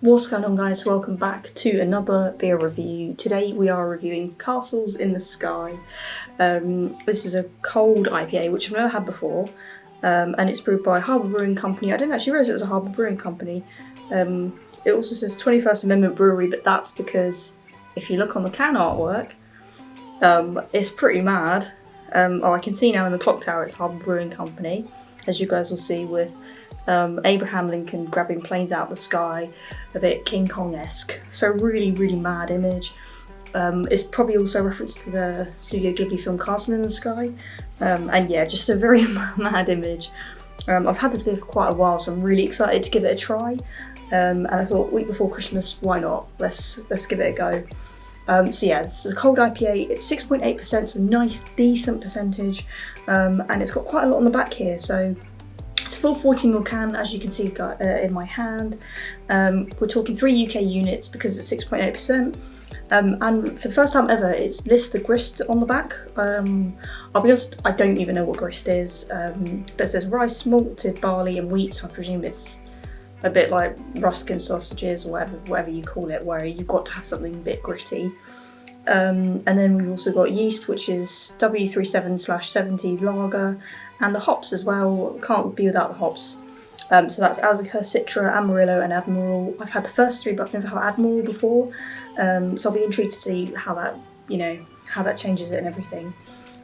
What's going on, guys? Welcome back to another beer review. Today we are reviewing Castles in the Sky. This is a cold IPA which I've never had before, and it's brewed by HARBOUR Brewing Company. I didn't actually realise it was a HARBOUR Brewing Company. It also says 21st Amendment Brewery, but that's because if you look on the can artwork, it's pretty mad. I can see now in the clock tower it's HARBOUR Brewing Company, as you guys will see, with Abraham Lincoln grabbing planes out of the sky, a bit King Kong-esque. So really, really mad image. It's probably also a reference to the Studio Ghibli film Castle in the Sky. And yeah, just a very mad image. I've had this beer for quite a while, so I'm really excited to give it a try. And I thought, week before Christmas, why not? Let's give it a go. So yeah, this is a cold IPA. It's 6.8%, so a nice, decent percentage. And it's got quite a lot on the back here, so it's a full 14ml can, as you can see in my hand. We're talking 3 UK units because it's 6.8%. And for the first time ever, it lists the grist on the back. I'll be honest, I don't even know what grist is, but it says rice, malted barley and wheat, so I presume it's a bit like Ruskin sausages or whatever you call it, where you've got to have something a bit gritty. And then we've also got yeast, which is W37/70 lager, and the hops as well. Can't be without the hops. So that's Alzica, Citra, Amarillo and Admiral. I've had the first three, but I've never had Admiral before. So I'll be intrigued to see how that changes it and everything.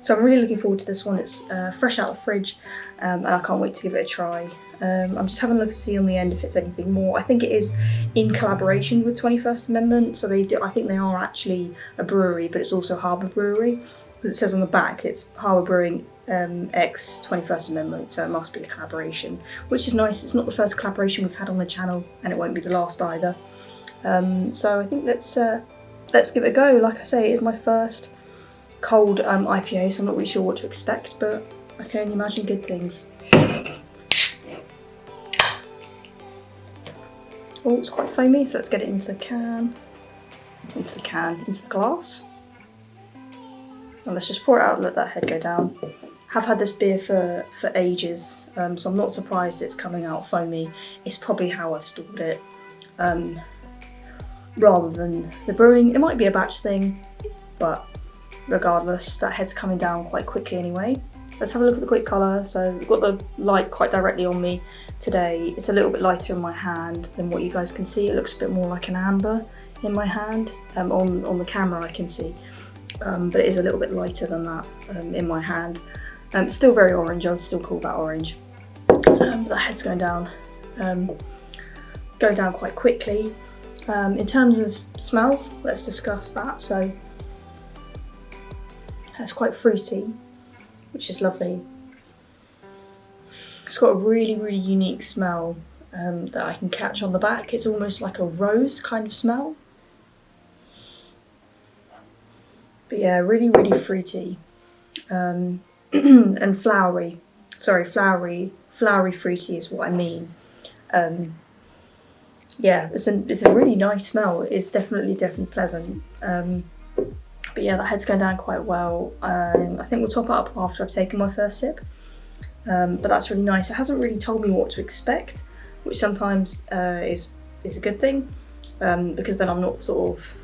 So I'm really looking forward to this one. It's fresh out of the fridge, and I can't wait to give it a try. I'm just having a look to see on the end if it's anything more. I think it is in collaboration with 21st Amendment, so I think they are actually a brewery, but it's also HARBOUR Brewery, because it says on the back it's HARBOUR Brewing X 21st Amendment, so it must be a collaboration, which is nice. It's not the first collaboration we've had on the channel, and it won't be the last either. So I think let's give it a go. Like I say, it's my first cold IPA, so I'm not really sure what to expect, but I can only imagine good things. Oh, it's quite foamy, so let's get it into the can, into the glass. And let's just pour it out and let that head go down. Have had this beer for ages, so I'm not surprised it's coming out foamy. It's probably how I've stored it, rather than the brewing. It might be a batch thing, but regardless, that head's coming down quite quickly anyway. Let's have a look at the quick colour. So we've got the light quite directly on me today. It's a little bit lighter in my hand than what you guys can see. It looks a bit more like an amber in my hand. On the camera I can see, but it is a little bit lighter than that in my hand. It's still very orange. I would still call that orange. But the head's going down quite quickly. In terms of smells, let's discuss that. So it's quite fruity, which is lovely. It's got a really, really unique smell that I can catch on the back. It's almost like a rose kind of smell. But yeah, really, really fruity. And flowery. Sorry, flowery fruity is what I mean. Yeah, it's a really nice smell. It's definitely pleasant. But yeah, that head's going down quite well. I think we'll top it up after I've taken my first sip. But that's really nice. It hasn't really told me what to expect, which sometimes is a good thing, because then I'm not sort of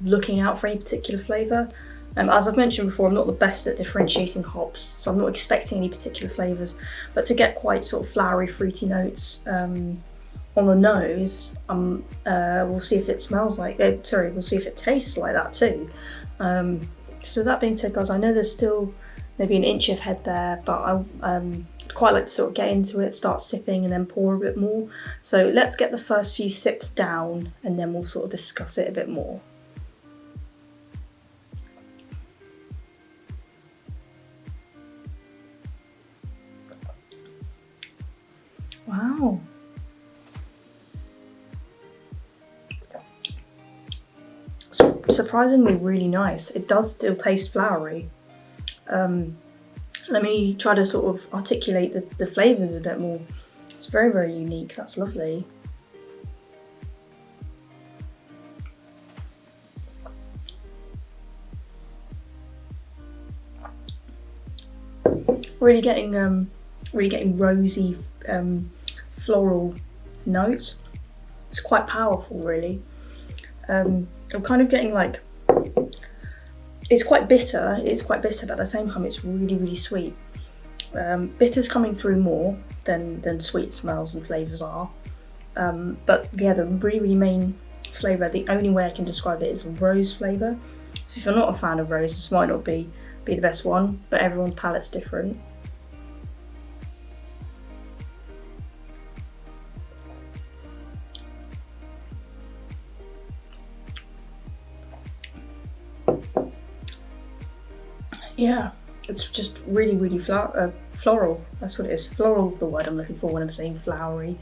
looking out for any particular flavour. As I've mentioned before, I'm not the best at differentiating hops, so I'm not expecting any particular flavours. But to get quite sort of flowery, fruity notes on the nose, we'll see if it smells like. We'll see if it tastes like that too. So that being said, guys, I know there's still maybe an inch of head there, but I quite like to sort of get into it, start sipping and then pour a bit more. So let's get the first few sips down and then we'll sort of discuss it a bit more. Wow. Surprisingly really nice. It does still taste flowery. Let me try to sort of articulate the flavours a bit more. It's very, very unique. That's lovely. Really getting rosy floral notes. It's quite powerful, really. I'm kind of getting like, it's quite bitter, but at the same time it's really, really sweet. Bitter's coming through more than sweet smells and flavours are. But yeah, the really, really main flavour, the only way I can describe it is rose flavour. So if you're not a fan of rose, this might not be the best one, but everyone's palate's different. Yeah, it's just really, really floral. That's what it is. Floral's the word I'm looking for when I'm saying flowery.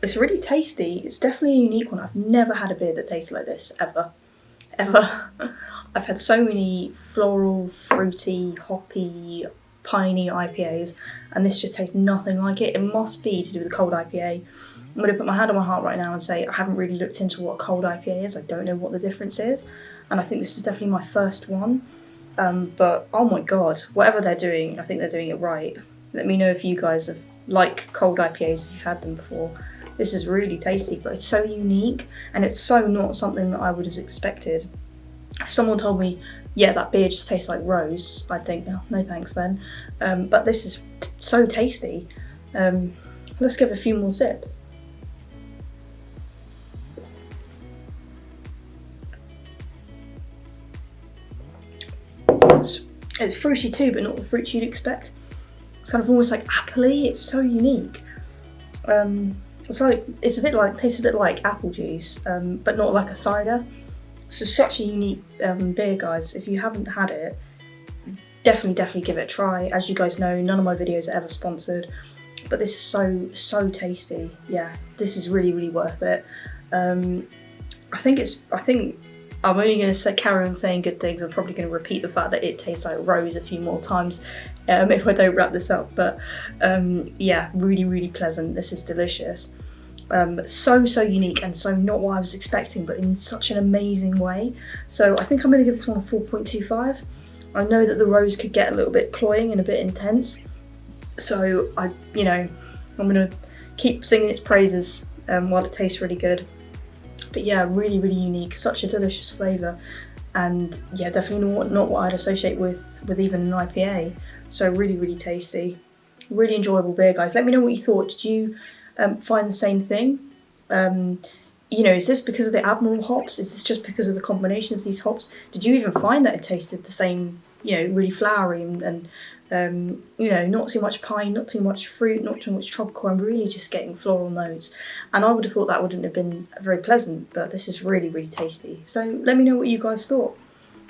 It's really tasty. It's definitely a unique one. I've never had a beer that tastes like this, ever. I've had so many floral, fruity, hoppy, piney IPAs, and this just tastes nothing like it. It must be to do with the cold IPA. I'm going to put my hand on my heart right now and say I haven't really looked into what a cold IPA is. I don't know what the difference is, and I think this is definitely my first one. But oh my god, whatever they're doing, I think they're doing it right. Let me know if you guys have like cold IPAs, if you've had them before. This is really tasty, but it's so unique, and it's so not something that I would have expected. If someone told me, yeah, that beer just tastes like rose, I'd think, oh, no thanks then. But this is so tasty. Let's give a few more sips. It's fruity too, but not the fruit you'd expect. It's kind of almost like appley. It's so unique. It's tastes a bit like apple juice, but not like a cider. So such a unique beer, guys. If you haven't had it, definitely give it a try. As you guys know, none of my videos are ever sponsored, but this is so tasty. Yeah, this is really, really worth it. I think I'm only going to carry on saying good things. I'm probably going to repeat the fact that it tastes like rose a few more times if I don't wrap this up. But yeah, really, really pleasant. This is delicious. So unique, and so not what I was expecting, but in such an amazing way. So I think I'm going to give this one a 4.25. I know that the rose could get a little bit cloying and a bit intense. So I'm going to keep singing its praises while it tastes really good. But yeah, really, really unique, such a delicious flavour, and yeah, definitely not what I'd associate with even an IPA. So really, really tasty, really enjoyable beer, guys. Let me know what you thought. Did you find the same thing? Is this because of the Admiral hops? Is this just because of the combination of these hops? Did you even find that it tasted the same, really flowery and not too much pine, not too much fruit, not too much tropical? I'm really just getting floral notes, and I would have thought that wouldn't have been very pleasant, but this is really, really tasty. So let me know what you guys thought.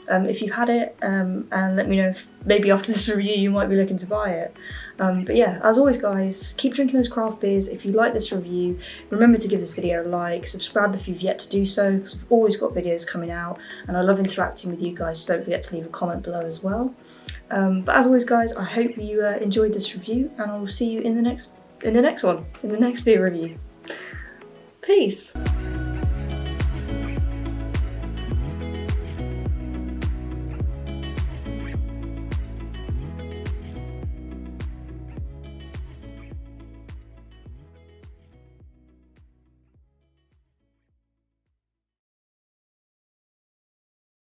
If you've had it, and let me know if maybe after this review you might be looking to buy it. But yeah, as always, guys, keep drinking those craft beers. If you like this review, remember to give this video a like, subscribe if you've yet to do so, because we've always got videos coming out, and I love interacting with you guys, so don't forget to leave a comment below as well. But as always, guys, I hope you enjoyed this review, and I will see you in the next beer review. Peace.